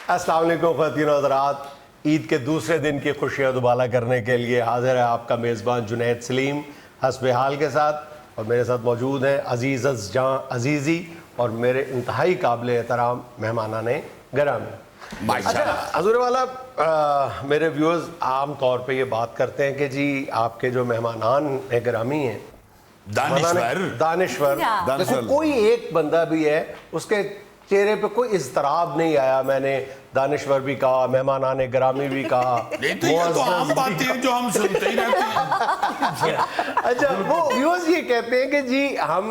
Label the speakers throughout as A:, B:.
A: अस्सलाम वालेकुम ख़वातीन और हज़रात, ईद के दूसरे दिन की खुशियाँ दुबाला करने के लिए हाजिर है आपका मेज़बान जुनैद सलीम हस्बे हाल के साथ। और मेरे साथ मौजूद हैं अजीज़ जां अजीज़ी और मेरे इंतहाई काबिल एहतराम मेहमानाने गिरामी। अच्छा हज़ूर वाला, मेरे व्यूअर्स आम तौर पे ये बात करते हैं कि जी आपके जो मेहमानान गिरामी हैं दानिश्वर, देखो कोई एक बंदा भी है उसके चेहरे पे कोई इज़्तिराब नहीं आया। मैंने दानिश्वर भी कहा, मेहमानान गिरामी भी कहा,
B: नहीं तो ये तो आम बातें हैं जो हम सुनते ही रहते हैं।
A: अच्छा, वो व्यूअर्स ये कहते हैं कि जी हम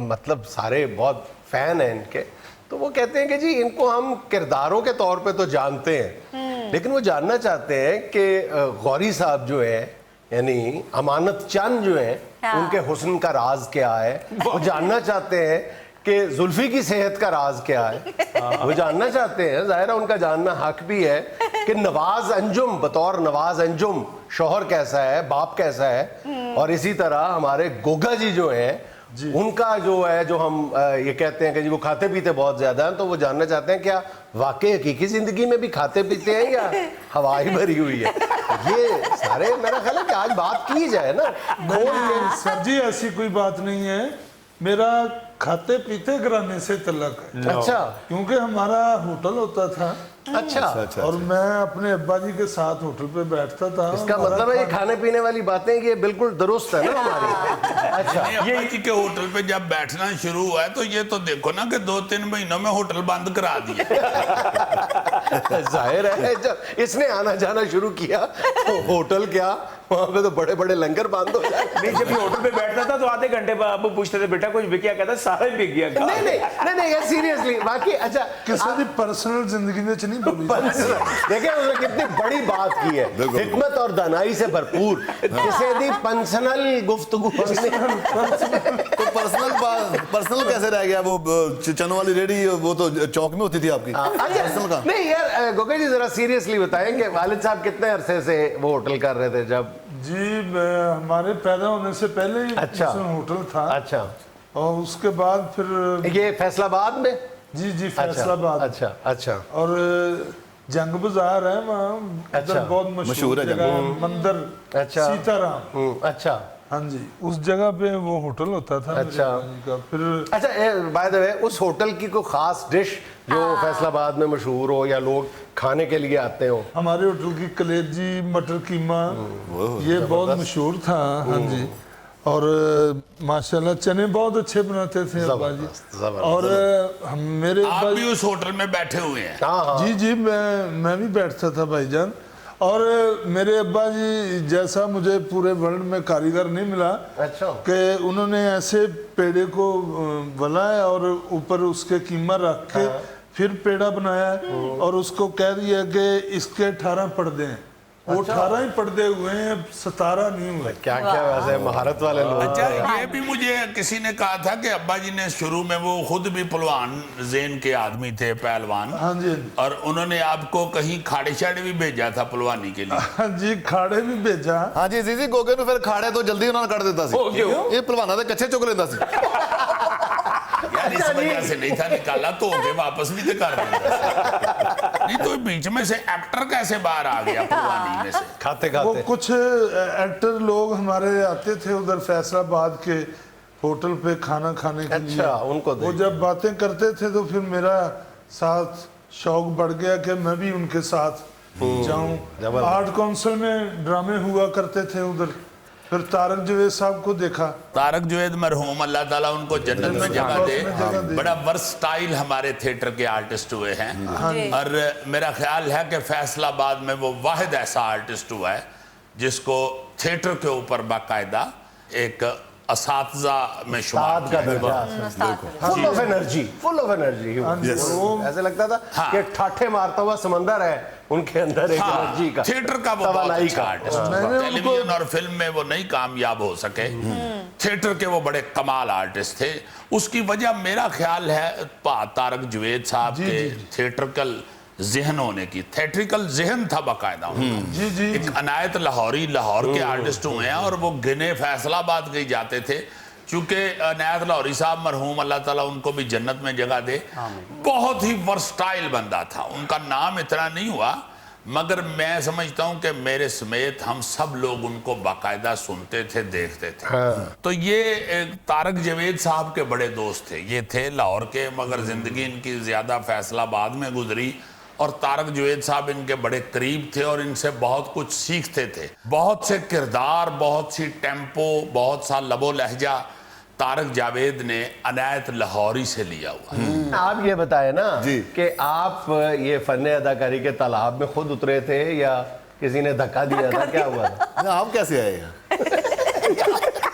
A: मतलब सारे बहुत फैन हैं इनके, तो वो कहते हैं कि जी इनको हम किरदारों के तौर पे तो जानते हैं, लेकिन वो जानना चाहते हैं कि गौरी साहब जो है यानी अमानत चंद जो है उनके हुस्न का राज क्या है। वो जानना चाहते हैं कि जुल्फी की सेहत का राज क्या है। वो जानना चाहते हैं, जाहिर है उनका जानना हक भी है कि नवाज अंजुम बतौर नवाज अंजुम शौहर कैसा है, बाप कैसा है। और इसी तरह हमारे गोगा जी जो हैं उनका जो है, जो हम ये कहते हैं कि जी वो खाते पीते बहुत ज्यादा हैं, तो वो जानना चाहते हैं क्या वाकई हकीकी जिंदगी में भी खाते पीते हैं या हवा ही भरी हुई है। ये सारे मेरा ख्याल है कि आज बात की जाए ना।
C: सर जी ऐसी कोई बात नहीं है, मेरा खाते पीते घराने से तल्लक है।
A: अच्छा,
C: क्योंकि हमारा होटल होता था।
A: अच्छा।
C: और मैं अपने अब्बा जी के साथ होटल पे बैठता था।
A: इसका मतलब है ये खाने पीने वाली बातें ये बिल्कुल दुरुस्त है ना हमारी। अच्छा,
B: ये जी के होटल पे जब बैठना शुरू हुआ है तो ये तो देखो ना कि 2-3 महीनों में होटल बंद करा दिया।
A: जाहिर है जब इसने आना जाना शुरू किया तो होटल क्या, वहाँ पे तो बड़े बड़े लंगर बंद हो जाए।
D: नहीं, जब ये होटल पे बैठता था तो आधे घंटे बाद आपको पूछते थे बेटा कुछ बिक गया, कहता सारा ही बिक गया।
A: नहीं सीरियसली बाकी। अच्छा,
C: किसी दी पर्सनल जिंदगी में नहीं बोली।
A: देखिए उसने कितनी बड़ी बात की है, हिकमत और दानाई से भरपूर। किसी दी पर्सनल गुफ्तगू।
E: तो पर्सनल कैसे रह गया? वो चनों वाली रेडी वो तो चौक में होती थी आपकी। पर्सनल का
A: नहीं यार गोगा जी जरा सीरियसली बताएं कि वालिद साहब कितने अरसे से वो होटल कर रहे थे जब?
C: जी हमारे पैदा होने से पहले ही
A: अच्छा
C: होटल था।
A: अच्छा,
C: और उसके बाद फिर
A: ये फैसलाबाद में?
C: जी फैसलाबाद।
A: अच्छा।
C: और जंग बाजार है वहाँ,
A: अच्छा,
C: बहुत मशहूर है जगह, मंदिर सीताराम।
A: अच्छा,
C: हाँ जी, उस जगह पे वो होटल होता था।
A: अच्छा
C: का फिर
A: अच्छा, बाय द वे उस होटल की कोई खास डिश जो फैसलाबाद में मशहूर हो या लोग खाने के लिए आते हो?
C: हमारे होटल की कलेजी मटर कीमा ये बहुत मशहूर था। हाँ जी, और माशाल्लाह चने बहुत अच्छे बनाते थे अब्बा जी। और हम मेरे
B: आप भी उस होटल में बैठे हुए हैं?
A: हाँ।
C: जी मैं भी बैठता था भाईजान। और मेरे अब्बा जी जैसा मुझे पूरे वर्ल्ड में कारीगर नहीं मिला।
A: अच्छा,
C: कि उन्होंने ऐसे पेड़े को बनाया और ऊपर उसके कीमा रख के फिर पेड़ा बनाया और उसको कह दिया कि इसके 18 पर्दे हैं। वो 18 ही पर्दे हुए हैं, 17 नहीं हुए।
A: क्या वैसे महारत वाले लोग।
B: अच्छा, ये भी मुझे किसी ने कहा था कि अब्बा जी ने शुरू में वो खुद भी पहलवान ज़ेन के आदमी थे, पहलवान।
C: हाँ जी,
B: और उन्होंने आपको कहीं खाड़े शाड़े भी भेजा था पहलवानी के लिए?
C: हाँ जी, खाड़े भी भेजा।
E: हाँ जी जी गोगे फिर खाड़े तो जल्दी उन्होंने कर देता सी। ये पहलवाना तो कच्चे चुक लेता सी।
B: यार इस वजह से नहीं था निकाला तो होके वापस भी तो कर देता। नहीं तो बीच में से एक्टर कैसे बाहर आ गया पहलवानी में से?
A: खाते
C: वो कुछ एक्टर लोग हमारे आते थे उधर फैसलाबाद के होटल पे खाना खाने के लिए।
A: उनको
C: वो जब बातें करते थे तो फिर मेरा साथ शौक बढ़ गया कि मैं भी उनके साथ जाऊं। आर्ट काउंसिल में ड्रामे हुआ करते थे उधर। फिर तारक जुवैद साहब को देखा।
B: तारक जुवैद मरहूम अल्लाह ताला उनको जन्नत में जगह दे, बड़ा वर्सटाइल हमारे थिएटर के आर्टिस्ट हुए हैं। और मेरा ख्याल है कि फैसलाबाद में वो वाहिद ऐसा आर्टिस्ट हुआ है जिसको थिएटर के ऊपर बाकायदा एक असातिज़ा में शुमार
A: का फुल ऑफ एनर्जी। ऐसे लगता था कि ठाठे मारता हुआ समंदर है उनके अंदर एक एनर्जी का।
B: थिएटर का वो बहुत अच्छा आर्टिस्ट। टेलीविजन और फिल्म में वो नहीं कामयाब हो सके, थिएटर के वो बड़े कमाल आर्टिस्ट थे। उसकी वजह मेरा ख्याल है तारक जुवैद साहब के थिएट्रिकल जहन होने की। थिएट्रिकल जहन था बाकायदा। एक अनायत लाहौरी लाहौर के आर्टिस्ट हुए हैं और वो गिने फैसलाबाद गए जाते थे चूंकि अनायत लाहौरी साहब मरहूम, अल्लाह ताला उनको भी जन्नत में जगह दे, बहुत ही वर्सटाइल बंदा था। उनका नाम इतना नहीं हुआ, मगर मैं समझता हूं कि मेरे समेत हम सब लोग उनको बाकायदा सुनते थे, देखते थे। तो ये तारक जावेद साहब के बड़े दोस्त थे, ये थे लाहौर के, मगर जिंदगी इनकी ज्यादा फैसलाबाद में गुजरी और तारक जावेद साहब इनके बड़े करीब थे और इनसे बहुत कुछ सीखते थे। बहुत से किरदार, बहुत सी टेम्पो, बहुत सा लबो लहजा तारक जावेद ने अनायत लाहौरी से लिया हुआ।
A: आप ये बताए ना
E: जी।
A: कि आप ये फन अदाकारी के तालाब में खुद उतरे थे या किसी ने धक्का दिया था, क्या हुआ था?
E: आप कैसे आए यहाँ?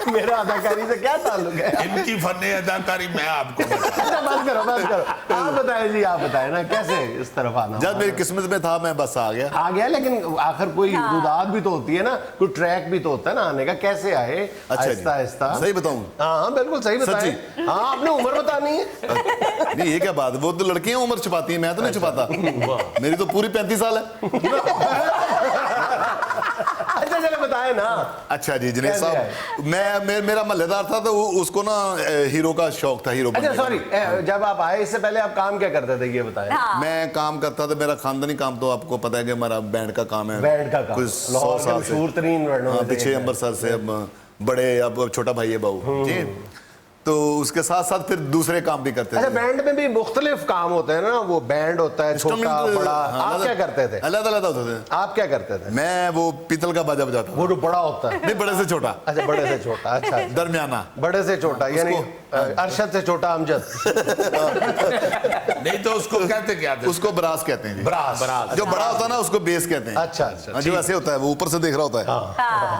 A: मेरा अदाकारी से क्या ताल्लुक है?
B: इनकी फन अदाकारी मैं आपको बताऊं।
A: अच्छा, बस करो बस करो, आप बताए जी, आप बताए ना कैसे इस तरफ आना
E: जब
A: हुआ?
E: मेरी किस्मत में था मैं बस आ गया।
A: आ गया, लेकिन आखिर कोई रुदाद भी तो होती है ना, कोई ट्रैक भी तो होता है ना आने का, कैसे आए?
E: अच्छा जी।
A: आहिस्ता आहिस्ता।
E: सही बताऊं?
A: हाँ बिल्कुल सही बताए।
E: सच्ची?
A: हाँ, आपने उम्र बतानी है।
E: नहीं, ये क्या बात, वो तो लड़कियां उम्र छुपाती हैं, मैं तो नहीं छुपाता। मेरी तो पूरी 35 साल है।
A: अच्छा चलो बताए ना।
E: अच्छा जी, जुनैद
A: कैसे
E: साहब, मेरा महल्लेदार था तो उसको ना हीरो का शौक था, हीरो
A: अच्छा
E: बनने का।
A: सॉरी, जब आप आए इससे पहले आप काम क्या करते थे ये बताएं?
E: मैं काम करता था, मेरा खानदानी काम तो आपको पता है कि हमारा बैंड का काम है।
A: बैंड का काम,
E: कुछ 100
A: लाहौर के
E: साल से।
A: मशहूर तरीन बैंडों में से
E: पीछे
A: एक है।
E: अमृतसर से, अब बड़े, अब छोटा भाई है बहू जी, तो उसके साथ साथ फिर दूसरे काम भी करते
A: अच्छा,
E: थे।
A: बैंड में भी मुख्तलिफ काम होते हैं ना, वो बैंड होता है छोटा
E: इंस्ट्रूमेंट,
A: बड़ा।
E: हाँ,
A: आप क्या करते थे?
E: अलग अलग होते थे।
A: आप क्या करते थे?
E: मैं वो पीतल का बाजा बजाता
A: वो जो बड़ा होता है,
E: था। नहीं, बड़े से छोटा,
A: अच्छा बड़े से छोटा, अच्छा
E: दरमियाना।
A: बड़े से छोटा, यानी अरशद से छोटा अमजद।
B: नहीं तो उसको कहते क्या थे?
E: उसको ब्रास कहते हैं जी।
A: ब्रास।
E: जो बड़ा होता है ना उसको बेस कहते हैं।
A: अच्छा अच्छा,
E: जो ऐसे होता है, वो ऊपर से देख रहा होता है,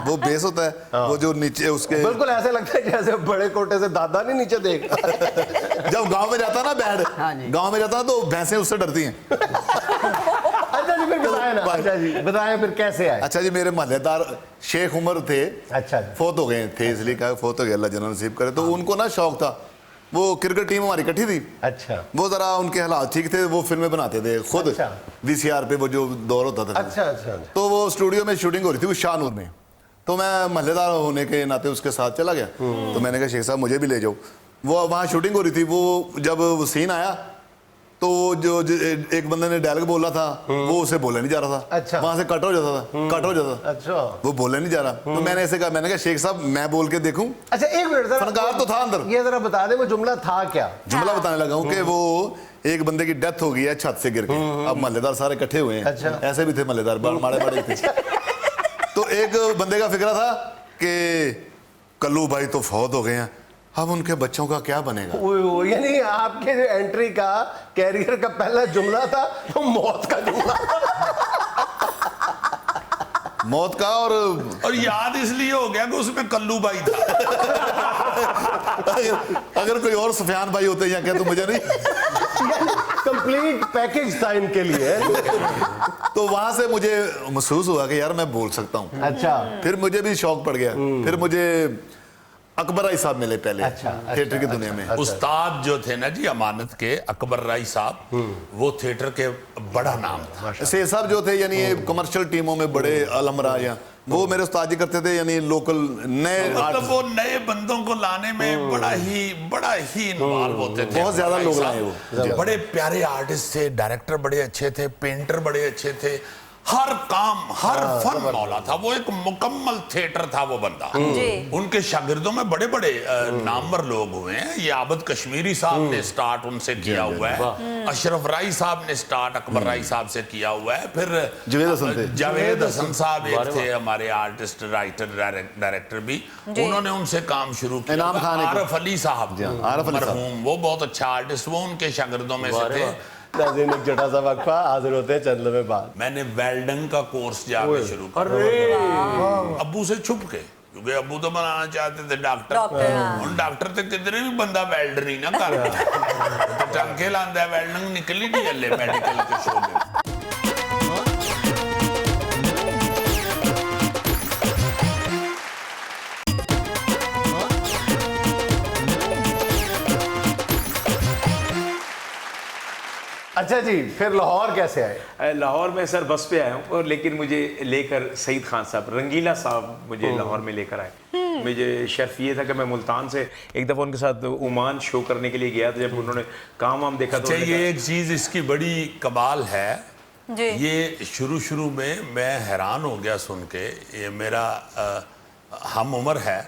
E: वो बेस होता है। वो जो नीचे उसके,
A: बिल्कुल ऐसे लगता है जैसे बड़े कोटे से दादा नहीं नीचे देख।
E: जब गांव में जाता ना बैंड, गांव में जाता ना तो भैंसें उससे डरती हैं।
A: अच्छा जी, फिर बताएं ना। अच्छा जी बताएं फिर कैसे आए?
E: अच्छा जी, मेरे महल्लेदार शेख उमर थे,
A: अच्छा जी।
E: फोत हो गए थे, इसलिए कहा फोत हो गए, अल्लाह जन्नत नसीब करे। तो उनको ना शौक था, वो क्रिकेट टीम हमारी इकट्ठी थी,
A: अच्छा
E: वो जरा उनके हालात ठीक थे, वो फिल्में बनाते थे खुद।
A: अच्छा।
E: VCR पे वो जो दौर होता था।
A: अच्छा अच्छा।
E: तो वो स्टूडियो में शूटिंग हो रही थी, वो शाहनूर में। तो मैं महल्लेदार होने के नाते उसके साथ चला गया। तो मैंने कहा शेख साहब मुझे भी ले जाओ। वो वहाँ शूटिंग हो रही थी, वो जब वो सीन आया तो जो एक बंदे ने डायलॉग बोला था, वो उसे बोलने नहीं जा रहा था।
A: अच्छा।
E: वहां से कट हो जाता था, कट हो जाता था,
A: अच्छा
E: वो बोलने नहीं जा रहा। तो मैंने ऐसे कहा, मैंने कहा शेख साहब मैं बोल के देखूं।
A: अच्छा, एक मिनट जरा,
E: फनकार तो था अंदर।
A: ये जरा बता दे वो जुमला था क्या?
E: जुमला बताने लगा हूं कि वो एक बंदे की डेथ हो गई है छत से गिर के। अब महल्लेदार सारे इकट्ठे हुए हैं।
A: अच्छा।
E: ऐसे भी थे महल्लेदार, माड़े माड़े थे। तो एक बंदे का फिक्रा था कि कल्लू भाई तो फौत हो गए हैं, अब उनके बच्चों का क्या बनेगा।
A: यानी आपके जो एंट्री का कैरियर का पहला जुमला था वो मौत का जुमला था।
E: मौत का।
B: और याद इसलिए हो गया कि उसमें कल्लू भाई था।
E: अगर कोई और सुफियान भाई होते या क्या, तो मुझे नहीं।
A: कंप्लीट पैकेज था इनके लिए।
E: तो वहां से मुझे महसूस हुआ कि यार मैं बोल सकता हूँ।
A: अच्छा।
E: फिर मुझे भी शौक पड़ गया। फिर मुझे अकबर राय साहब मिले पहले थिएटर की दुनिया में।
B: उस्ताद जो थे ना जी अमानत के, अकबर राय साहब, वो थिएटर के बड़ा नाम था।
E: शेख साहब जो थे, यानी कमर्शियल टीमों में बड़े अलमरा, या वो मेरे उस्ताद जी करते थे, यानी लोकल नए
B: मतलब वो नए बंदों को लाने में बड़ा ही इन्वॉल्व होते थे।
E: बहुत ज्यादा लोग लाए वो।
B: बड़े प्यारे आर्टिस्ट थे, डायरेक्टर बड़े अच्छे थे, पेंटर बड़े अच्छे थे, हर काम हर फन मौला था। वो एक मुकम्मल थिएटर था वो बंदा। उनके शागिर्दों में बड़े बड़े नामवर लोग हुए हैं। ये आबद कश्मीरी साहब ने स्टार्ट उनसे किया हुआ है, अशरफ राय साहब ने स्टार्ट अकबर राय साहब से किया हुआ है, फिर जावेद हसन साहब एक थे हमारे आर्टिस्ट, राइटर, डायरेक्टर भी, उन्होंने उनसे काम शुरू किया। आरफ अली साहब मरहूम, वो बहुत अच्छा आर्टिस्ट, वो उनके शागिर्दों में से थे।
A: नाज़रीन, एक छोटा सा वक्फा, हाजिर होते हैं चंद लम्हे बाद।
B: मैंने वेल्डिंग का कोर्स जाके शुरू किया अब्बू से छुप के, क्योंकि अब्बू तो बनाना चाहते थे डॉक्टर। उन डॉक्टर थे कितने भी बंदा वेल्डर ही ना कर तो टंके लांदा वेल्डिंग निकली नहीं हले मेडिकल के शोबे।
A: अच्छा जी, फिर लाहौर कैसे आए?
D: लाहौर में सर बस पे आया हूँ, और लेकिन मुझे लेकर सईद खान साहब, रंगीला साहब मुझे लाहौर में लेकर आए। मुझे शर्फ ये था कि मैं मुल्तान से एक दफ़ा उनके साथ ओमान शो करने के लिए गया था, जब उन्होंने काम वाम देखा तो
B: अच्छा, ये एक चीज़ इसकी बड़ी कमाल है
F: जी।
B: ये शुरू में मैं हैरान हो गया सुन के, ये मेरा हम उम्र है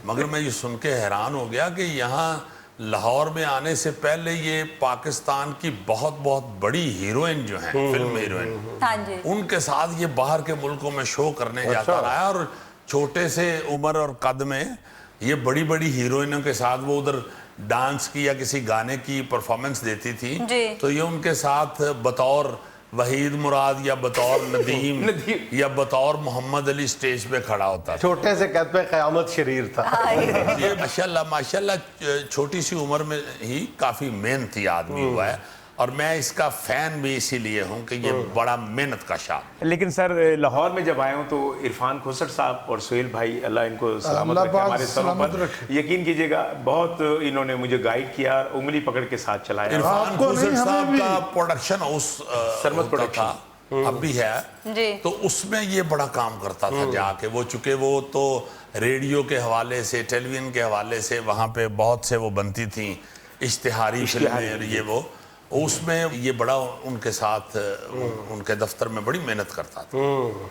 B: मगर मैं ये सुन के हैरान हो गया कि यहाँ लाहौर में आने से पहले ये पाकिस्तान की बहुत बड़ी हीरोइन जो हैं, फिल्म हीरोइन,
F: हाँ जी,
B: उनके साथ ये बाहर के मुल्कों में शो करने जाता रहा है। और छोटे से उम्र और कद में ये बड़ी हीरोइनों के साथ वो उधर डांस की या किसी गाने की परफॉर्मेंस देती थी, तो ये उनके साथ बतौर वहीद मुराद या बतौर नदीम या बतौर मोहम्मद अली स्टेज पे खड़ा होता था।
A: छोटे से कद पे क़यामत शरीर था।
B: ये माशाल्लाह छोटी सी उम्र में ही काफ़ी मेहनती आदमी हुआ है, और मैं इसका फ़ैन भी इसीलिए हूँ कि ये बड़ा मेहनत का शाह।
D: लेकिन सर लाहौर में जब आया हूँ तो इरफान खोसर साहब और सोहेल भाई, अल्लाह इनको सलामत
C: अल्लाह
D: रखे,
C: पाक
D: हमारे सरों
C: सलामत
D: पर
C: रखे।
D: यकीन कीजिएगा बहुत इन्होंने मुझे गाइड किया और उंगली पकड़ के साथ चलाया।
B: इरफान
C: आपको
B: खोसर
C: नहीं, हमें
B: साहब
C: भी।
B: का प्रोडक्शन हाउस
D: सरमद
B: होता
D: प्रोडक्शन।
B: था, अब भी है,
F: जी।
B: तो उसमें ये बड़ा काम करता था जाके। वो चूंकि वो तो रेडियो के हवाले से, टेलीविजन के हवाले से वहाँ पे बहुत से वो बनती थी इश्तिहारी फिल्में, और ये वो उसमें ये बड़ा उनके साथ उनके दफ्तर में बड़ी मेहनत करता था।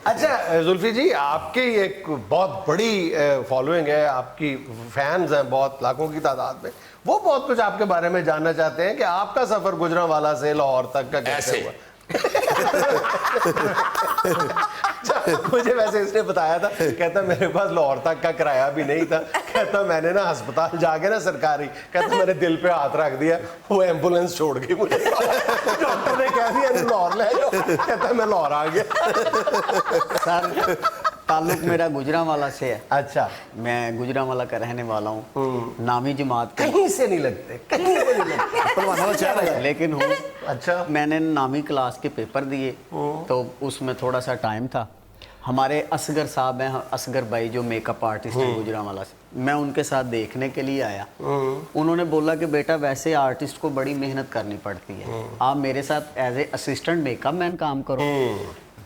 A: अच्छा जुल्फी जी, आपकी एक बहुत बड़ी फॉलोइंग है, आपकी फैंस हैं बहुत लाखों की तादाद में, वो बहुत कुछ आपके बारे में जानना चाहते हैं कि आपका सफर गुजरांवाला से लाहौर तक का कैसे
B: ऐसे
A: हुआ। मुझे वैसे इसने बताया था, कहता मेरे पास लाहौर तक का किराया भी नहीं था, कहता मैंने ना अस्पताल जाके ना सरकारी, कहता मैंने दिल पे हाथ रख दिया, वो एम्बुलेंस छोड़ गई मुझे, डॉक्टर ने कह दिया लाहौर ले जाओ, कहता मैं लाहौर आ गया।
G: सर ताल्लुक मेरा गुजरांवाला से है।
A: अच्छा,
G: मैं गुजरांवाला का रहने वाला हूँ, नामी जमात का,
A: कहीं से नहीं लगते, कहीं से नहीं लगते।
G: लेकिन हूँ।
A: अच्छा,
G: मैंने नामी क्लास के पेपर दिए तो उसमें थोड़ा सा टाइम था। हमारे असगर साहब हैं, असगर भाई जो मेकअप आर्टिस्ट हैं गुजरांवाला से, मैं उनके साथ देखने के लिए आया। उन्होंने बोला कि बेटा वैसे आर्टिस्ट को बड़ी मेहनत करनी पड़ती है, आप मेरे साथ as a assistant makeup man काम करो।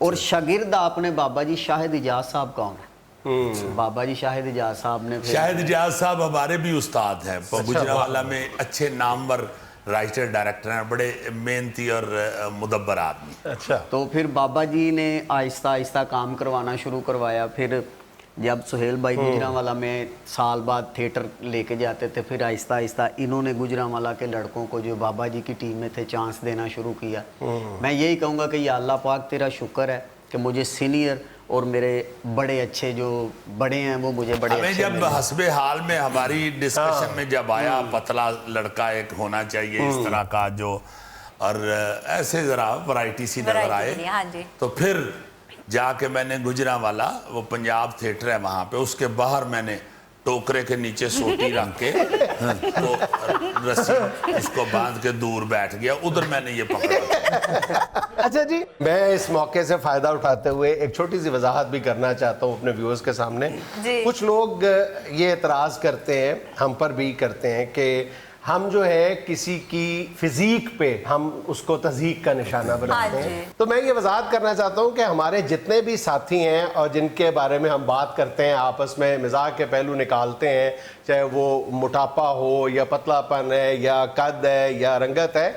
G: और शागिर्द आपने बाबा जी शाहिद इजाज साहब कौन है? बाबा जी शाहिद इजाज साहब ने
B: शाहिद इजाज साहब हमारे भी उस्ताद हैं, गुजरांवाला में अच्छे नामवर राइटर डायरेक्टर हैं, बड़े मेहनती और मुदब्बर आदमी।
A: अच्छा,
G: तो फिर बाबा जी ने आहिस्ता आहिस्ता काम करवाना शुरू करवाया। फिर जब सोहेल भाई गुजरांवाला में साल बाद थिएटर लेके जाते थे, फिर आहिस्ता आहिस्ता इन्होंने गुजरांवाला के लड़कों को जो बाबा जी की टीम में थे चांस देना शुरू किया। मैं यही कहूँगा कि या अल्लाह पाक तेरा शुक्र है कि मुझे सीनियर और मेरे बड़े अच्छे जो बड़े हैं वो मुझे बड़े
B: हमें
G: अच्छे
B: जब
G: मिले।
B: हस्बे हाल में हमारी डिस्कशन में जब आया पतला लड़का एक होना चाहिए इस तरह का जो, और ऐसे जरा वैरायटी सी नजर
F: वैरायटी के लिए,
B: आए,
F: हाँ जी।
B: तो फिर जाके मैंने गुजरांवाला, वो पंजाब थिएटर है वहाँ पे, उसके बाहर मैंने टोकरे के नीचे सोटी रख के तो रस्सी इसको बांध के दूर बैठ गया, उधर मैंने ये पकड़ा।
A: अच्छा जी, मैं इस मौके से फायदा उठाते हुए एक छोटी सी वजाहत भी करना चाहता हूँ अपने व्यूअर्स के सामने।
F: जी।
A: कुछ लोग ये एतराज़ करते हैं, हम पर भी करते हैं कि हम जो है किसी की फिजीक पे हम उसको तज़हीक का निशाना बनाते
F: हाँ जी।
A: हैं। तो मैं ये वजाहत करना चाहता हूँ कि हमारे जितने भी साथी हैं और जिनके बारे में हम बात करते हैं, आपस में मजाक के पहलू निकालते हैं, चाहे वो मोटापा हो या पतलापन है या कद है या रंगत है,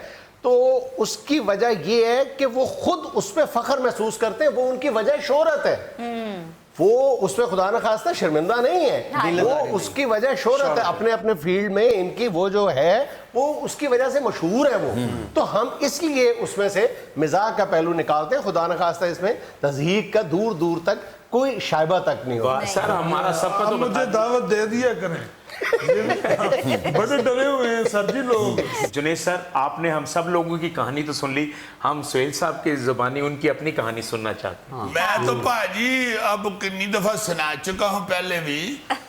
A: तो उसकी वजह ये है कि वो खुद उस पर फख्र महसूस करते हैं, वो उनकी वजह शोहरत है। वो उस पर खुदा न खास्ता शर्मिंदा नहीं है, वो उसकी वजह शोहरत है, अपने अपने फील्ड में इनकी वो जो है वो उसकी वजह से मशहूर है वो। तो हम इसलिए उसमें से मिजाक का पहलू निकालते हैं, खुदा न खास्ता इसमें तज़हीक का दूर दूर तक कोई शायबा तक नहीं होता।
D: सर हमारा सबका
C: आप
D: तो
C: मुझे दावत दे दिया करें, बड़े डरे हुए हैं सर जी लोग।
D: जुनेद सर, आपने हम सब लोगों की कहानी तो सुन ली, हम सोहेल साहब की जुबानी उनकी अपनी कहानी सुनना चाहते हैं।
B: मैं तो भाजी अब कितनी दफा सुना चुका हूँ पहले भी,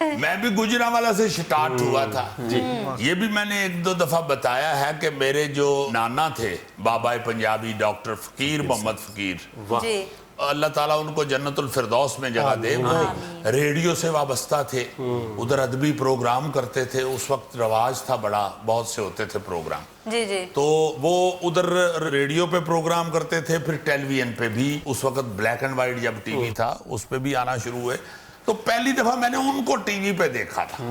B: मैं भी गुजरांवाला से स्टार्ट हुआ था जी। ये भी मैंने एक दो दफा बताया है कि मेरे जो नाना थे बाबा पंजाबी डॉक्टर फकीर मोहम्मद फकीर,
F: जी।
B: अल्लाह ताला उनको जन्नतुल फिरदौस में जगह दे, वो रेडियो से वाबस्ता थे, उधर अदबी प्रोग्राम करते थे, उस वक्त रवाज था बड़ा, बहुत से होते थे प्रोग्राम।
F: जी जी।
B: तो वो उधर रेडियो पे प्रोग्राम करते थे, फिर टेलीविजन पे भी, उस वक्त ब्लैक एंड वाइट जब टीवी था उस पे भी आना शुरू हुए। तो पहली दफा मैंने उनको टीवी पे देखा था।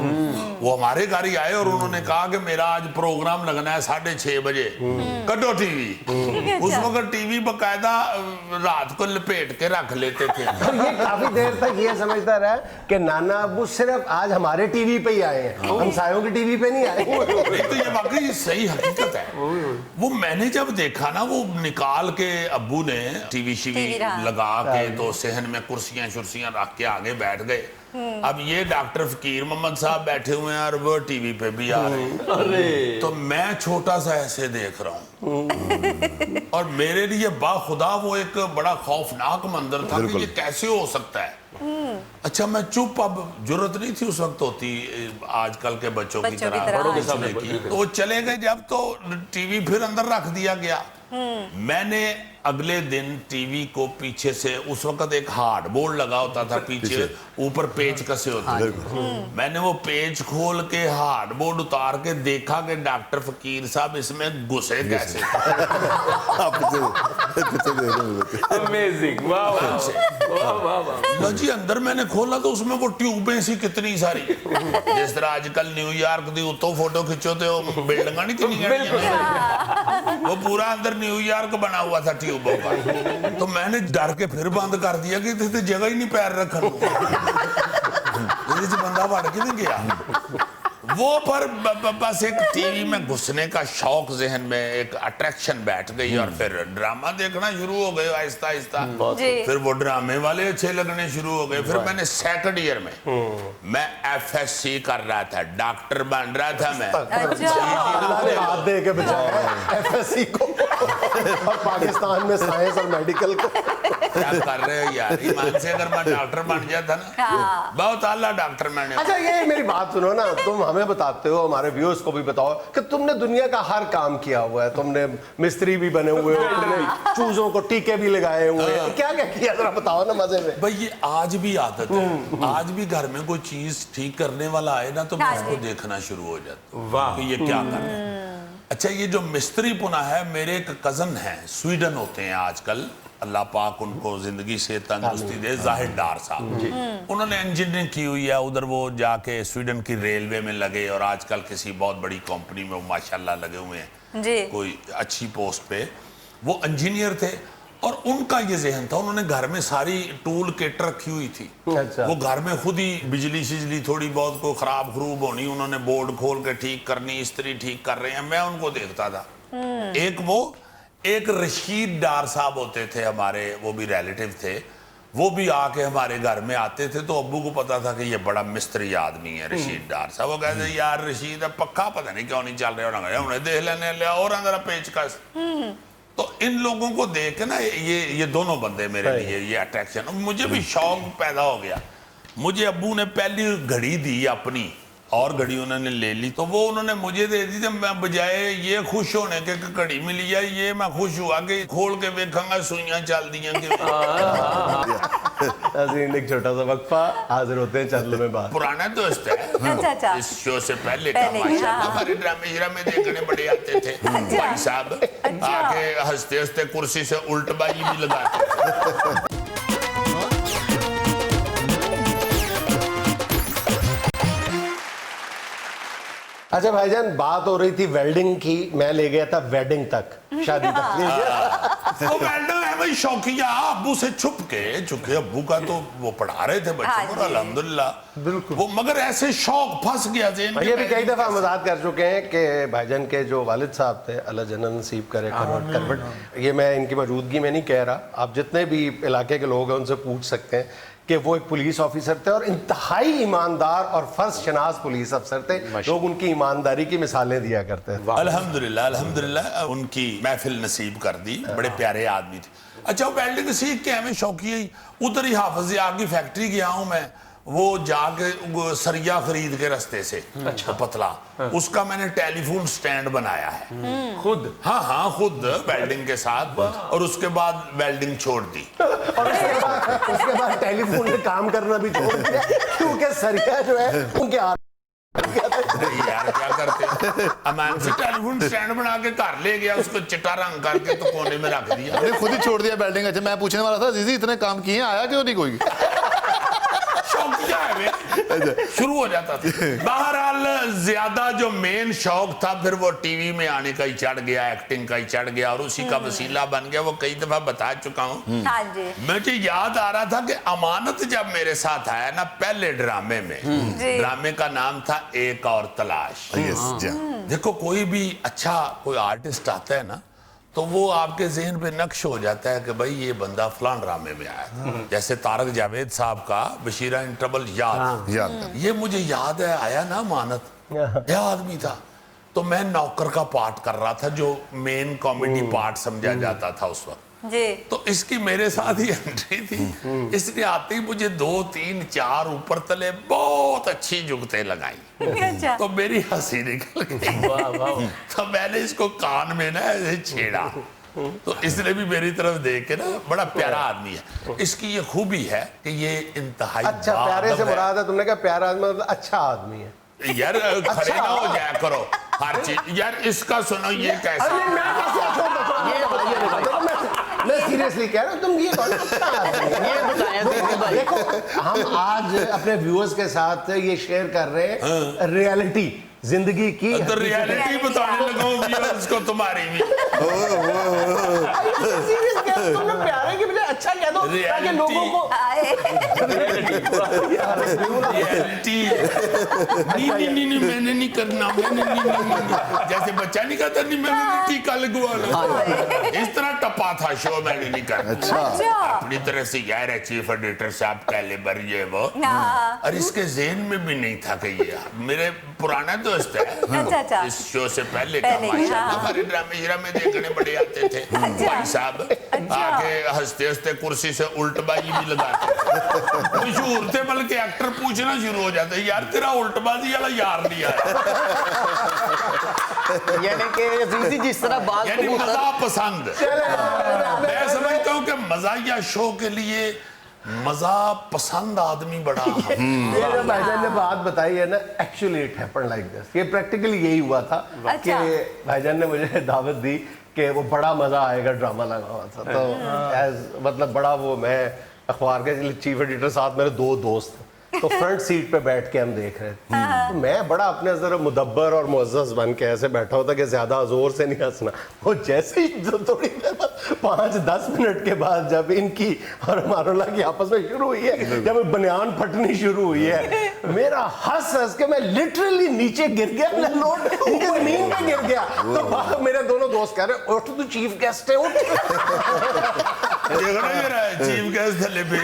B: वो हमारे घर ही आए और उन्होंने कहा कि मेरा आज प्रोग्राम लगना है 6:30 बजे, कटो टीवी। उस वक्त टीवी बकायदा रात को लपेट के रख लेते थे।
A: और ये काफी देर तक ये समझता रहा कि नाना अब्बू सिर्फ आज हमारे टीवी पे ही आए हैं, हम सायों की टीवी पे नहीं आए।
B: नहीं तो ये वाकई सही हकीकत है। वो मैंने जब देखा ना, वो निकाल के अब्बू ने टीवी लगा के तो सहन में कुर्सियां शुर्सियां रख के आगे बैठ गए। अब ये डॉक्टर फकीर मोहम्मद साहब बैठे हुए हैं और वो टीवी पे भी आ रहे हैं।
C: अरे
B: तो मैं छोटा सा ऐसे देख रहा हूँ और मेरे लिए बाखुदा वो एक बड़ा खौफनाक मंजर था कि ये कैसे हो सकता है। अच्छा मैं चुप, अब जरूरत नहीं थी उस वक्त होती आजकल के बच्चों की तरह
D: बड़ों के
B: पूछने
D: सामने
B: की। तो वो चले गए जब, तो टीवी फिर अंदर रख दिया गया। मैंने अगले दिन टीवी को पीछे से, उस वक्त एक हार्ड बोर्ड लगा होता था पीछे, ऊपर पेच कसे होते थे। मैंने वो पेज खोल के हार्ड बोर्ड उतार के देखा कि डॉक्टर फकीर साहब इसमें घुसे कैसे।
D: अमेजिंग, वाह वाह वाह वाह।
B: लो जी अंदर मैंने खोला तो उसमें वो ट्यूबें सी कितनी सारी, जिस तरह आजकल न्यूयॉर्क दी उत्तों फोटो खिंचो तो बिल्डिंग नहीं थी, वो पूरा अंदर न्यूयॉर्क बना हुआ था ट्यूबों का। तो मैंने डर के फिर बंद कर दिया कि इतने जगह ही नहीं पैर रखने बंदा बढ़ के नहीं गया वो। पर बस एक टीवी में घुसने का शौक जहन में, एक अट्रैक्शन बैठ गई और फिर ड्रामा देखना शुरू हो गए आहिस्ता आहिस्ता। फिर वो ड्रामे वाले अच्छे लगने शुरू हो गए। फिर मैंने सेकंड ईयर में मैं FSC कर रहा था, डॉक्टर बन रहा था मैं।
A: अल्लाह ने हाथ दे के बचाया FSC को और पाकिस्तान में साइंस और मेडिकल को।
B: क्या कर रहे हो यार, ईमान से अगर मैं डॉक्टर बन जाता ना, बहुत आला डॉक्टर मैंने।
A: अच्छा ये मेरी बात सुनो ना, तुम हमें बताते हो, हमारे व्यूअर्स को भी बताओ कि तुमने दुनिया का हर काम किया हुआ है। तुमने मिस्त्री भी बने हुए हो, तुमने चूजों को टीके भी लगाए हुए हैं, क्या क्या किया जरा बताओ ना मजे में।
B: भाई ये आज भी आदत है, आज भी घर में कोई चीज ठीक करने वाला आए ना तो मैं उसको देखना शुरू हो जाता हूँ
D: वाह।
B: कि ये क्या कर रहा है। अच्छा ये जो मिस्त्री पुना है, मेरे एक कजन है, स्वीडन होते हैं आजकल, अल्लाह पाक उनको जिंदगी से तंदुरुस्ती दे, जाहिद डार साहब। उन्होंने इंजीनियरिंग की हुई है, उधर वो जाके स्वीडन की रेलवे में लगे और आजकल किसी बहुत बड़ी कंपनी में वो माशाल्लाह लगे हुए हैं
F: जी।
B: कोई अच्छी पोस्ट पे। वो इंजीनियर थे और उनका ये जहन था, उन्होंने घर में सारी टूल किट रखी हुई थी।
A: अच्छा।
B: वो घर में खुद ही बिजली शिजली थोड़ी बहुत को खराब खरूब होनी, उन्होंने बोर्ड खोल के ठीक करनी, इस्त्री ठीक कर रहे हैं, मैं उनको देखता था। एक रशीद डार साहब होते थे हमारे, वो भी रिलेटिव थे, वो भी आके हमारे घर में आते थे। तो अब्बू को पता था कि ये बड़ा मिस्त्री आदमी है रशीद डार साहब। वो कहते यार रशीद अब पक्का पता नहीं क्यों नहीं चल रहा, उन्हें देख लेने लिया और अंदर पेचकस। तो इन लोगों को देख के ना ये दोनों बंदे मेरे लिए ये अट्रैक्शन, मुझे भी शौक पैदा हो गया। मुझे अब्बू ने पहली घड़ी दी अपनी और घड़ी उन्होंने ले ली, तो वो उन्होंने मुझे दे दी। तो मैं बजाय ये खुश होने के घड़ी मिली है, ये मैं खुश हुआ कि खोल के देखूंगा सुइयां चल दी हैं।
A: एक छोटा सा वक्फा, हाजिर होते हैं चंद में बात।
B: पुराना दोस्त है।
F: अच्छा।
B: इस शो से पहले का माशाल्लाह हमारे ड्रामे में देखने बड़े आते थे। भाई साहब आके हंसते हंसते कुर्सी से उल्टबाजी भी लगाते।
A: अच्छा भाईजान, बात हो रही थी वेल्डिंग की, मैं ले गया था वेडिंग तक, शादी तक।
B: वो वेल्डर है भाई शौकिया, अब्बू से छुप के, चूंकि अब्बू का तो वो पढ़ा रहे थे बच्चों को अल्हम्दुलिल्लाह, बिल्कुल वो, मगर ऐसे शौक फंस गया।
A: ये भी कई दफा मजाक कर चुके हैं कि भाईजान के जो वालिद साहब थे, अल्लाह जन्नत नसीब करे, कन्वर्ट। ये मैं इनकी मौजूदगी में नहीं कह रहा, आप जितने भी इलाके के लोग हैं उनसे पूछ सकते हैं कि वो एक पुलिस ऑफिसर थे और इंतहाई ईमानदार और फर्ज शनास पुलिस अफसर थे। लोग उनकी ईमानदारी की मिसालें दिया करते हैं।
B: अल्हम्दुलिल्लाह अल्हम्दुलिल्लाह उनकी महफिल नसीब कर दी, बड़े प्यारे आदमी थे। अच्छा वेल्डिंग सीख के हमें शौकिया ही, उधर ही हाफिज आग की फैक्ट्री गया हूँ मैं, वो जाके सरिया खरीद के रास्ते से, अच्छा पतला, उसका मैंने टेलीफोन स्टैंड बनाया है
D: खुद।
B: हाँ खुद वेल्डिंग के साथ, और उसके बाद वेल्डिंग छोड़ दी
A: और उसके बाद टेलीफोन पे काम करना भी छोड़ दिया, क्योंकि सरिया जो है उनके
B: यार क्या करते, अमान से टेलीफोन स्टैंड बना के घर ले गया, उसको चिट्टा रंग करके तो कोने में रख दिया।
E: अरे खुद ही छोड़ दिया वेल्डिंग। अच्छा मैं पूछने वाला था, दीदी इतने काम किए, आया क्यों नहीं कोई?
B: शुरू हो जाता था। बहरहाल ज्यादा जो मेन शौक था फिर वो टीवी में आने का ही चढ़ गया, एक्टिंग का ही चढ़ गया और उसी का वसीला बन गया। वो कई दफा बता चुका हूँ।
F: हाँ जी।
B: मुझे याद आ रहा था कि अमानत जब मेरे साथ आया ना पहले ड्रामे में,
F: जी।
B: ड्रामे का नाम था एक और तलाश। देखो कोई भी अच्छा कोई आर्टिस्ट आता है ना तो वो आपके ज़हन पे नक्श हो जाता है कि भाई ये बंदा फलां ड्रामे में आया। जैसे तारक जावेद साहब का बशीरा इन ट्रबल याद, ये मुझे याद है आया ना अमानत, यह आदमी था। तो मैं नौकर का पार्ट कर रहा था जो मेन कॉमेडी पार्ट समझा जाता था उस वक्त।
F: जी।
B: तो इसकी मेरे साथ ही एंट्री थी। इसने आते ही मुझे 2 3 4 ऊपर तले बहुत अच्छी जुगतें लगाई।
F: अच्छा।
B: तो मेरी हंसी निकल गई। तो मैंने इसको कान में ना ऐसे छेड़ा। तो इसने भी मेरी तरफ देख के ना, बड़ा प्यारा आदमी है। इसकी ये खूबी है कि ये इंतहाई
A: अच्छा, प्यारे से
B: बाअदब है।
A: मुराद है, तुमने कहा प्यारा आदमी मतलब अच्छा आदमी है।
B: यार खड़े ना हो जाया करो हर चीज। यार इसका सुनो ये कैसे
A: अरे मैं कैसे अच्छा बताऊं? ये बताइए, मैं सीरियसली कह रहा हूँ, तुम ये बोलो अच्छा आदमी है।
G: ये बताया तो भाई।
A: देखो हम आज अपने व्यूअर्स के साथ ये शेयर कर रहे हैं रियलिटी जिंदगी की।
B: तो रियलिटी बताने लगा हूँ व्यूअर्स को तुम्हारी भी।
A: सीरियस कह रहा हूं, तुमने प्यारे की बजाय अच्छा कह दो ताकि
B: Reality।
A: लोगों को
B: रियलिटी नहीं मैंने नहीं करना, मैंने नहीं। जैसे बच्चा नहीं कहता नहीं मैंने नहीं टीका लगवाना, इस तरह टपा था शो, मैंने नहीं करना।
F: अच्छा।
B: अपनी तरह से यार है चीफ एडिटर साहब कैलिबर ये वो।
F: हाँ।
B: और इसके ज़हन में भी नहीं था कि ये मेरे पुराना दोस्त है।
F: अच्छा।
B: इस शो से पहले का
F: पहले,
B: माशाल्लाह
F: हाँ।
B: हमारे ड्रामे में देखने बड़े आते थे। भाई साहब आके हंसते हंसते कुर्सी से उल्टबाजी भी लगाते थे। मशहूर थे, बल्कि एक्टर पूछना शुरू हो जाते यार तेरा उल्टबाजी वाला यार नहीं आया।
G: यानी कि अजीजी जिस तरह बात
B: यानी
G: कबूतर
B: मजा पसंद। मैं समझता हूँ कि मजाया शो के लिए मजा पसंद आदमी बड़ा
A: ये जो भाईजान ने बात बताई है ना, actually it happened like this. ये प्रैक्टिकली यही हुआ था कि
F: अच्छा।
A: भाईजान ने मुझे दावत दी कि वो बड़ा मजा आएगा, ड्रामा लगा हुआ था। तो एज मतलब बड़ा वो, मैं अखबार के चीफ एडिटर साथ मेरे 2 दोस्त थे, तो फ्रंट सीट पे बैठ के हम देख रहे थे। तो मैं बड़ा अपने जरा मुदब्बर और मुअज़्ज़ज़ बन के ऐसे बैठा होता कि ज्यादा जोर से नहीं हंसना। वो जैसे ही जो थोड़ी देर बाद 5-10 मिनट के बाद जब इनकी और मारोला की आपस में शुरू हुई है, जब बनियान फटनी शुरू हुई है, मेरा हंस हंस के मैं लिटरली नीचे गिर गया, मैं लोट नीचे जमीन पे गिर गया। तो बाहर मेरे दोनों दोस्त कह रहे उठ, तू चीफ गेस्ट है, उठ।
B: देखो ना ये चीफ गेस्ट थले पे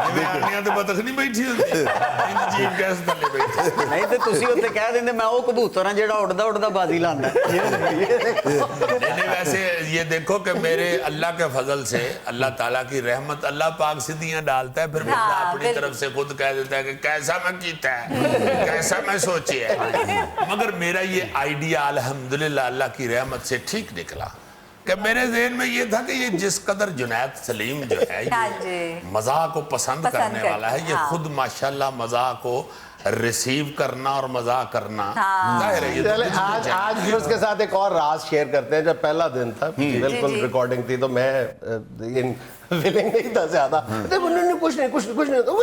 B: जिवें आनियां ते बतख नहीं बैठी होंदी, चीफ गेस्ट थले बैठी।
G: नहीं तो तुसी उत्ते कह देंदे मैं वो कबूतर हां जेड़ा उड़दा उड़दा बाजी लांदा।
B: नहीं वैसे ये देखो कि मेरे अल्लाह के फजल से अल्लाह ताला की रहमत, अल्लाह पाक सीधियां डालता है, फिर बंदा
F: हाँ,
B: अपनी तरफ से खुद कह देता है कि कैसा मैं कीता है, कैसा मैं सोचे है। मगर मेरा ये आइडिया अल्हम्दुलिल्लाह अल्लाह की रहमत से ठीक निकला कि मेरे ज़हन में ये था कि ये जिस कदर जुनैद सलीम जो है
F: हाँ
B: ये
F: जी।
B: मज़ाक को पसंद करने
F: कर-
B: वाला है, ये
F: हाँ।
B: खुद माशाल्लाह मज़ाक को रिसीव करना और मजाक करना
F: हाँ।
B: जाहिर है ये तो
A: चले
B: कुछ
A: आज
B: नहीं
A: आज
B: चाहिए।
A: भी उसके साथ एक और राज शेयर करते हैं। जब पहला दिन था, बिल्कुल
F: जी, जी।
A: रिकॉर्डिंग थी, तो मैं इन विलिंग नहीं था ज्यादा। देखो नहीं कुछ नहीं तो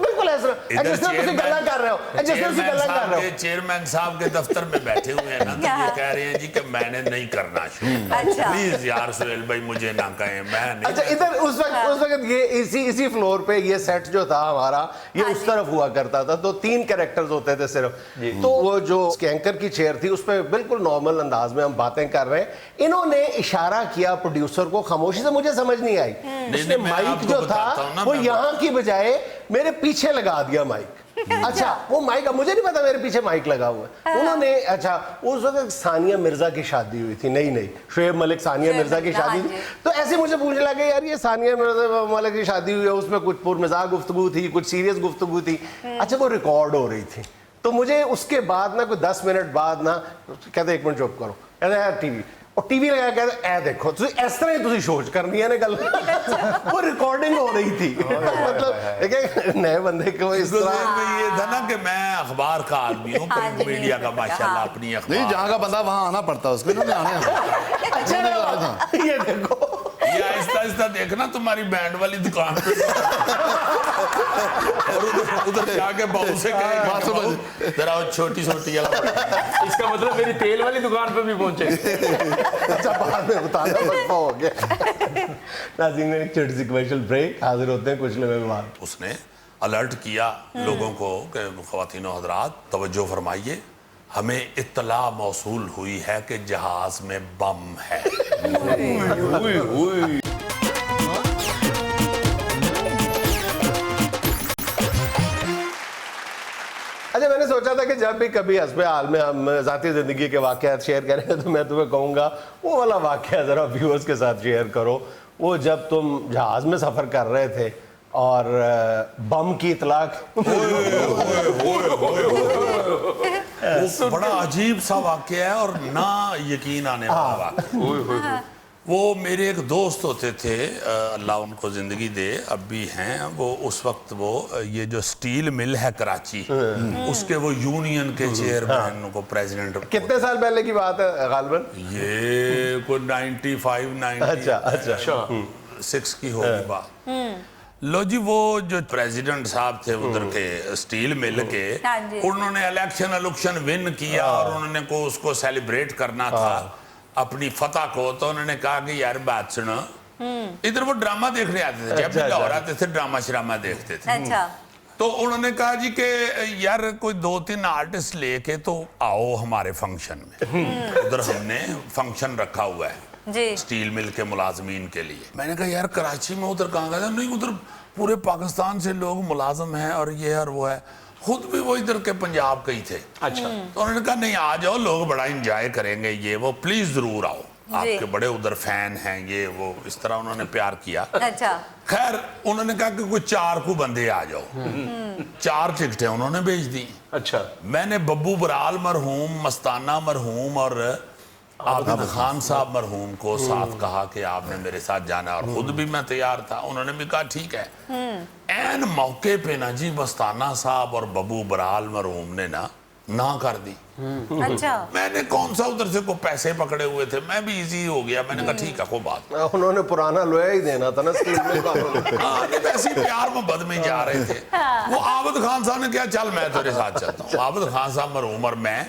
A: बिल्कुल ऐसा
B: इधर
A: जैसे तुम गल्ला कर रहे हो, जैसे तुम गल्ला कर रहे हो।
B: चेयरमैन साहब के दफ्तर में बैठे हुए हैं ना, तो ये कह रहे हैं जी कि मैंने नहीं करना शुरू।
F: अच्छा।
B: प्लीज यार सुहेल भाई मुझे ना कहें, मैं नहीं।
A: अच्छा इधर उस वक्त ये इसी फ्लोर पे ये सेट जो था हमारा, ये
F: हाँ
A: उस
F: जी।
A: तरफ हुआ करता था। तो 3 कैरेक्टर्स होते थे सिर्फ। तो वो जो एंकर की चेयर थी उस पर बिल्कुल नॉर्मल अंदाज में हम बातें कर रहे हैं। इन्होंने इशारा किया प्रोड्यूसर को खामोशी से, मुझे समझ नहीं आई। उसने
B: मैं
A: माइक
B: आपको
A: जो
B: बताता हूं
A: था
B: ना,
A: वो
B: मैं
A: यहाँ की बजाय मेरे पीछे लगा दिया माइक। अच्छा वो माइक, अब मुझे नहीं पता मेरे पीछे माइक लगा हुआ है। उन्होंने अच्छा उस वक्त सानिया मिर्जा की शादी हुई थी, नहीं शुएब मलिक सानिया मिर्जा की शादी थी। तो ऐसे मुझे पूछने लगे यार ये सानिया मिर्जा मलिक की शादी हुई है, उसमें कुछ पुरमज़ाक गुफ्तगू थी, कुछ सीरियस गुफ्तगू थी। अच्छा वो रिकॉर्ड हो रही थी। तो मुझे उसके बाद ना कोई 10 मिनट बाद ना कहते 1 मिनट चुप करो, कहते यार टीवी, और टीवी लगा कहते ए देखो इस तरह ही तुझे सोच करनी है ना गल। वो रिकॉर्डिंग हो रही थी। मतलब देखिए नए बंदे को इस
B: इसको
A: तरह
B: में ये था ना कि मैं अखबार का आदमी हूँ,
F: हाँ
B: प्रिंट
F: जी,
B: मीडिया का माशाल्लाह
F: हाँ।
B: अपनी
E: नहीं,
B: अखबार।
E: जहाँ का बंदा वहाँ आना पड़ता है उसको, इन्होंने आने
A: अच्छा लगा। ये देखो
B: ये आहिस्ता आहिस्ता देखना तुम्हारी बैंड वाली दुकान पे और उधर जाके बहू से
E: बात समझ।
B: कहे जरा वो छोटी छोटी वाला पड़ा।
D: इसका मतलब मेरी तेल वाली दुकान पे भी पहुंचे।
A: अच्छा बाद में बताना वक्फा हो गया। नाज़रीन एक छोटी सी कमर्शियल ब्रेक, हाजिर होते हैं कुछ लम्हे बाद।
B: उसने अलर्ट किया लोगों को कि ख़वातीनो हज़रात तवज्जो फरमाइए, हमें इत्तला मौसूल हुई है कि जहाज में बम है।
A: अच्छा मैंने सोचा था कि जब भी कभी हस्बे हाल में हम ज़ाती ज़िंदगी के वाक़यात शेयर करेंगे तो मैं तुम्हें कहूँगा वो वाला वाक़या ज़रा व्यूअर्स के साथ शेयर करो, वो जब तुम जहाज़ में सफ़र कर रहे थे और बम की इतलाक।
B: वो बड़ा अजीब सा वाक़या है और ना यकीन आने वाला वाक़या। वो मेरे एक दोस्त होते थे, अल्लाह उनको ज़िंदगी दे, अब भी हैं वो। उस वक्त वो ये जो स्टील मिल है कराची, उसके वो यूनियन के चेयरमैन को प्रेसिडेंट।
A: कितने साल पहले की बात है गालिबन?
B: ये कोई 95 90
A: अच्छा
B: 6 की होगी बात। लो जी, वो जो प्रेसिडेंट साहब थे उधर के स्टील मिल के,
F: हाँ जी।
B: उन्होंने इलेक्शन विन किया और उन्होंने को उसको सेलिब्रेट करना था अपनी फतह को। तो उन्होंने कहा कि यार बात सुनो, इधर वो ड्रामा देखने आते थे, जब भी लाहौर आते थे ड्रामा श्रामा देखते थे।
F: अच्छा
B: तो उन्होंने कहा जी कि यार कोई 2-3 आर्टिस्ट लेके तो आओ हमारे फंक्शन में। उधर हमने फंक्शन रखा हुआ है
F: जी।
B: स्टील मिल के मुलाजमीन के लिए। मैंने कहा यार कराची में उधर कहाँ गया? नहीं, उधर पूरे पाकिस्तान से लोग मुलाजम हैं और ये और वो है, खुद भी वो इधर के पंजाब के ही थे।
D: अच्छा।
B: तो उन्होंने कहा नहीं आ जाओ, लोग बड़ा एंजॉय करेंगे, ये वो, प्लीज जरूर आओ, आपके बड़े उधर फैन हैं, ये वो, इस तरह उन्होंने प्यार किया।
F: अच्छा
B: खैर उन्होंने कहा कि कोई 4 को बंदे आ जाओ। 4 टिकटें उन्होंने भेज दी।
D: अच्छा।
B: मैंने बब्बू बराल मरहूम, मस्ताना मरहूम और आबिद खान साहब मरहूम को साथ कहा कि आपने मेरे साथ जाना, और खुद भी मैं तैयार था। उन्होंने भी कहा ठीक है। एन मौके पे ना जी मस्ताना साहब और बब्बू बराल मरहूम ने ना कर दी।
F: अच्छा
B: मैंने कौन सा उधर से को पैसे पकड़े हुए थे, मैं भी इजी हो गया। मैंने कहा ठीक है कोई बात नहीं।
A: उन्होंने पुराना लोया ही देना था ना स्टील में का।
B: नहीं, वैसे ही प्यार मोहब्बत में जा रहे थे। वो आबिद खान साहब ने क्या, चल मैं तेरे साथ चलता हूँ। आबिद खान साहब मरहूम और मैं,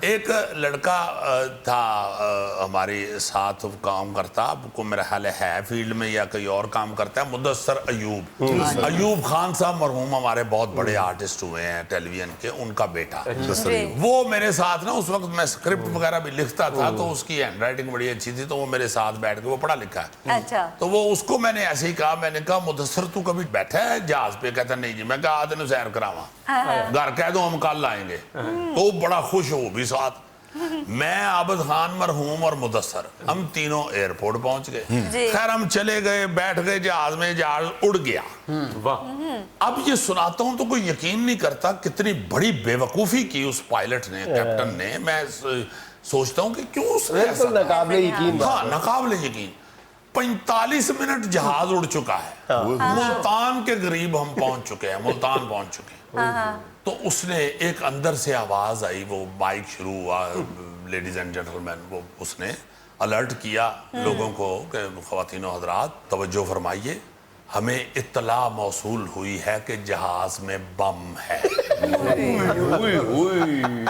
B: एक लड़का था हमारे साथ काम करता, आपको मेरा ख्याल है फील्ड में या कहीं और काम करता है, मुदस्सर अयूब खान साहब मरहूम हमारे बहुत बड़े आर्टिस्ट हुए हैं टेलीविजन के, उनका बेटा। वो मेरे साथ ना, उस वक्त मैं स्क्रिप्ट वगैरह भी लिखता था, तो उसकी हैंडराइटिंग बड़ी अच्छी थी, तो वो मेरे साथ बैठ के, वो पढ़ा लिखा है।
F: अच्छा
B: तो वो उसको मैंने ऐसे ही कहा, मैंने कहा मुदस्सर तू कभी बैठा है जहाज पे? कहता नहीं जी। मैं कहा आज तेन सैर करावा, घर कह दो हम कल आएंगे। तो बड़ा खुश हो भी साथ। मैं आबिद खान मरहूम और मुदस्सर हम तीनों एयरपोर्ट पहुंच गए। खैर हम चले गए, बैठ गए जहाज में, जहाज उड़ गया।
D: वाह।
B: अब ये सुनाता हूं तो कोई यकीन नहीं करता कितनी बड़ी बेवकूफी की उस पायलट ने, कैप्टन ने। मैं सोचता हूं कि क्यों उसने ऐसा
A: बिल्कुल नाकाबिले यकीन।
B: हाँ, नाकाबिले यकीन। 45 मिनट जहाज उड़ चुका है, मुल्तान के करीब हम पहुंच चुके हैं, मुल्तान पहुंच चुके हैं। तो उसने एक अंदर से आवाज आई, वो माइक शुरू हुआ, लेडीज एंड जेंटलमैन, वो उसने अलर्ट किया लोगों को कि ख़वातीनो हज़रात तवज्जो फरमाइए, हमें इत्तला मौसूल हुई है कि जहाज में बम है।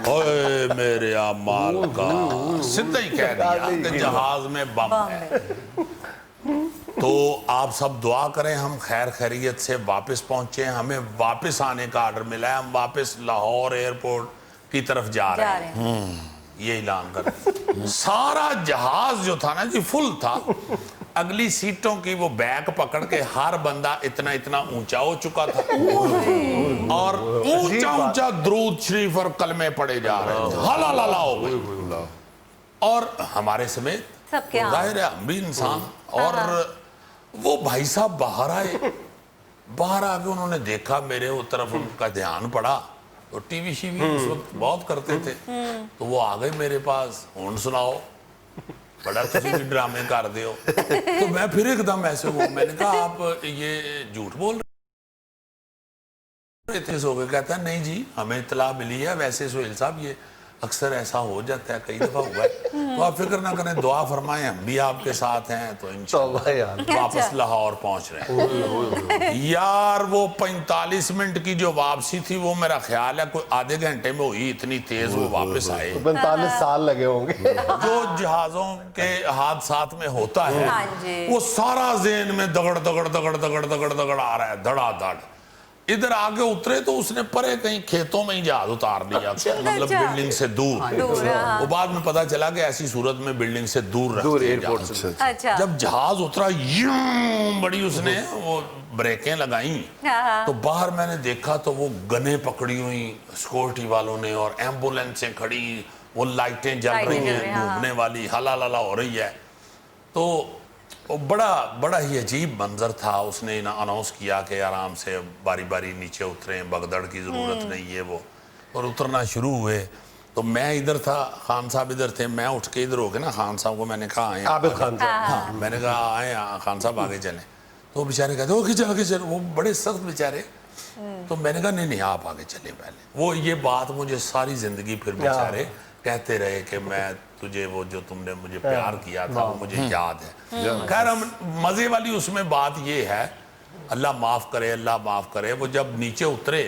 B: ओए मेरे अमाल का, सीधा ही कह दिया कि जहाज में बम है। तो आप सब दुआ करें हम खैर खैरियत से वापस पहुंचे। हमें वापस आने का ऑर्डर मिला है, हम वापस लाहौर एयरपोर्ट की तरफ जा रहे हैं। ये ऐलान कर सारा जहाज जो था ना जी फुल था। अगली सीटों की वो बैग पकड़ के हर बंदा इतना इतना ऊंचा हो चुका था और ऊंचा ऊंचा दरूद शरीफ और कलमे पड़े जा रहे थे, हला लाला हो गए। और हमारे समेत
F: सबके
B: जाहिर है हम भी इंसान। और वो भाई साहब बाहर आए, बाहर आके उन्होंने देखा मेरे वो तरफ, उनका ध्यान पड़ा। तो टीवी शीवी उस वक्त बहुत करते थे, तो वो आ गए मेरे पास, हुन सुनाओ, बड़ा तुझे भी ड्रामे कर दियो। तो मैं फिर एकदम ऐसे हुआ, मैंने कहा आप ये झूठ बोल रहे थे? हो गए। कहता है नहीं जी हमें इत्तला मिली है, वैसे सुहेल साहब ये अक्सर ऐसा हो जाता है, कई दफा हुआ है। तो आप फिक्र ना करें, दुआ फरमाएं, हम भी आपके साथ हैं। तो इंशाअल्लाह
A: यार
B: वापस लाहौर पहुंच रहे हैं। यार वो 45 मिनट की जो वापसी थी वो मेरा ख्याल है कोई आधे घंटे में हुई, इतनी तेज वो वापस आए।
A: 45 साल लगे होंगे।
B: जो जहाजों के हादसात में होता है
F: हाँ जी।
B: वो सारा ज़हन में दगड़ दगड़ दगड़ दगड़ दगड़ दगड़ आ रहा है, धड़ाधड़। इधर आके उतरे तो उसने परे कहीं खेतों में ही जहाज उतार दिया, मतलब
F: अच्छा।
B: बिल्डिंग से दूर। वो बाद में पता चला कि ऐसी सूरत में बिल्डिंग से दूर रखते हैं
A: एयरपोर्ट
B: जहाज।
A: से।
F: अच्छा।
B: जब जहाज उतरा यूं बड़ी उसने वो ब्रेकें लगाई,
F: हाँ।
B: तो बाहर मैंने देखा तो वो गने पकड़ी हुई सिक्योरिटी वालों ने और एम्बुलेंसें खड़ी, वो लाइटें जल रही हैं घूमने वाली, हला लला हो रही है। तो वो बड़ा ही अजीब मंजर था। उसने अनाउंस किया कि आराम से बारी बारी नीचे उतरें, भगदड़ की ज़रूरत नहीं है वो, और उतरना शुरू हुए। तो मैं इधर था, खान साहब इधर थे, मैं उठ के इधर हो के ना खान साहब को मैंने कहा आए,
A: आबिद खान साहब।
B: हाँ मैंने कहा आए खान साहब आगे चलें। तो बेचारे कहते ओके चल आगे चल, वो बड़े सख्त बेचारे। तो मैंने कहा नहीं आप आगे चले पहले। वो ये बात मुझे सारी ज़िंदगी फिर बेचारे कहते रहे कि मैं तुझे, वो जो तुमने मुझे प्यार किया था वो मुझे याद है। खैर हम मज़े वाली उसमें बात ये है, अल्लाह माफ़ करे, अल्लाह माफ़ करे। वो जब नीचे उतरे,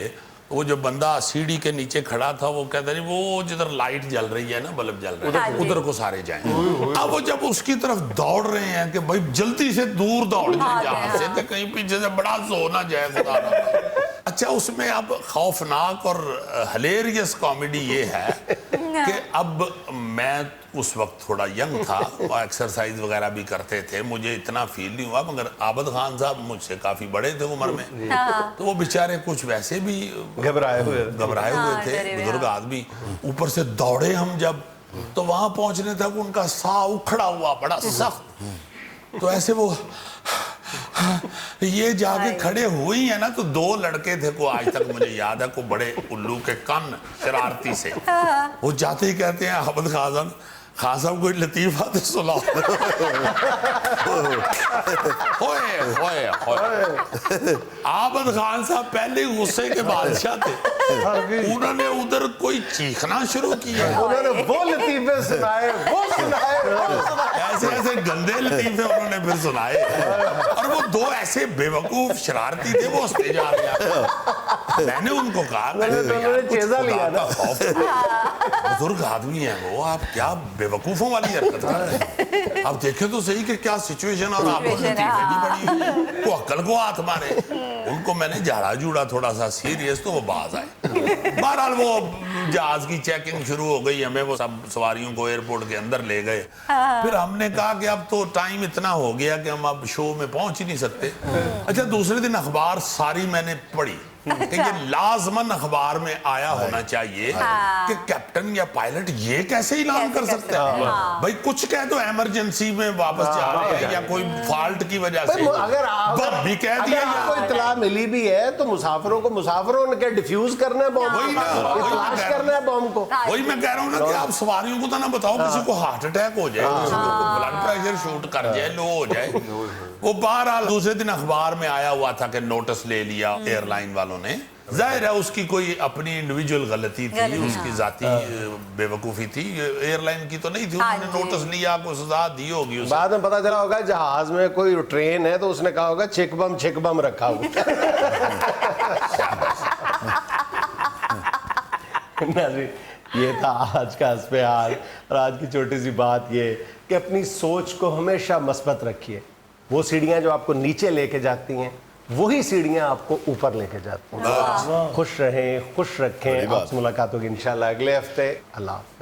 B: वो जो बंदा सीढ़ी के नीचे खड़ा था वो कहता नहीं वो जिधर लाइट जल रही है ना, बल्ब जल रहा है, उधर को सारे जाएं। अब वो जब उसकी तरफ दौड़ रहे हैं कि भाई जल्दी से दूर दौड़ जाए जहां से, कि कहीं पीछे से बड़ा सो ना जाए, खुदा ना करे। अच्छा उसमें अब खौफनाक और हिलेरियस कॉमेडी ये है कि अब मैं उस वक्त थोड़ा यंग था और एक्सरसाइज वगैरह भी करते थे, मुझे इतना फील नहीं हुआ, मगर आबिद खान साहब मुझसे काफ़ी बड़े थे उम्र में, तो वो बेचारे कुछ वैसे भी घबराए हुए थे, बुजुर्ग आदमी। ऊपर से दौड़े हम जब, तो वहां पहुंचने तक उनका साह उखड़ा हुआ बड़ा सख्त। तो ऐसे वो ये जाके खड़े हुई है ना, तो दो लड़के थे को आज तक मुझे याद है, को बड़े उल्लू के कान शरारती से, वो जाते ही कहते हैं आबिद खान साहब कोई लतीफ़ा तो सुनाओ। होए होए होए। आबिद खान साहब पहले गुस्से के बादशाह थे, उन्होंने उधर कोई चीखना शुरू किया,
A: उन्होंने वो लतीफे सुनाए, वो सुनाए,
B: ऐसे ऐसे गंदे लतीफे उन्होंने फिर सुनाए। और वो दो ऐसे बेवकूफ शरारती थे, वो हंसते जा रहे। मैंने उनको कहा,
A: चेज़ा लिया ना,
B: बुजुर्ग आदमी है वो, आप क्या बेवकूफों वाली हरकत कर रहे हैं। आप देखें तो सही कि क्या सिचुएशन, और आप बड़ी वो अक्ल को हाथ मारे। उनको मैंने झाड़ा जूड़ा थोड़ा सा सीरियस, तो वो बाज आए। बहरहाल वो जहाज की चेकिंग शुरू हो गई, हमें वो सब सवारियों को एयरपोर्ट के अंदर ले गए। फिर हमने कहा कि अब तो टाइम इतना हो गया कि हम अब शो में पहुंच ही नहीं सकते। अच्छा दूसरे दिन अखबार सारी मैंने पढ़ी कि ये लाजमन अखबार में आया होना चाहिए कि कैप्टन या पायलट ये कैसे ऐलान कर सकते हैं। भाई कुछ कह दो इमरजेंसी में वापस जा रहे हैं या कोई फॉल्ट की वजह से,
A: अगर
B: बम भी कह दिया,
A: कोई इत्तला मिली भी है तो मुसाफिरों ने क्या डिफ्यूज करना है बम,
B: वही ना,
A: तलाश करना है बम को।
B: वही मैं कह रहा हूँ ना कि आप सवारियों को तो ना बताओ किसी को हार्ट अटैक हो जाए, किसी को ब्लड प्रेशर शूट कर जाए, लो हो जाए। वो बहरहाल दूसरे दिन अखबार में आया हुआ था कि नोटिस ले लिया एयरलाइन वालों ने। जाहिर है उसकी कोई अपनी इंडिविजुअल गलती थी, उसकी जाती बेवकूफ़ी थी, एयरलाइन की तो नहीं थी। उन्होंने नोटिस लिया, कोई सजा दी होगी उसे।
A: बाद में पता चला होगा जहाज में कोई ट्रेन है तो उसने कहा होगा छिक बम रखा हुआ। ये था आज का हंस पे हाल। और आज की छोटी सी बात ये कि अपनी सोच को हमेशा मस्बत रखिए। वो सीढ़ियाँ जो आपको नीचे लेके जाती हैं वही सीढ़ियाँ आपको ऊपर लेके जाती हैं। खुश रहें, खुश रखें। आपसे मुलाकात होगी इंशाल्लाह अगले हफ्ते। अल्लाह।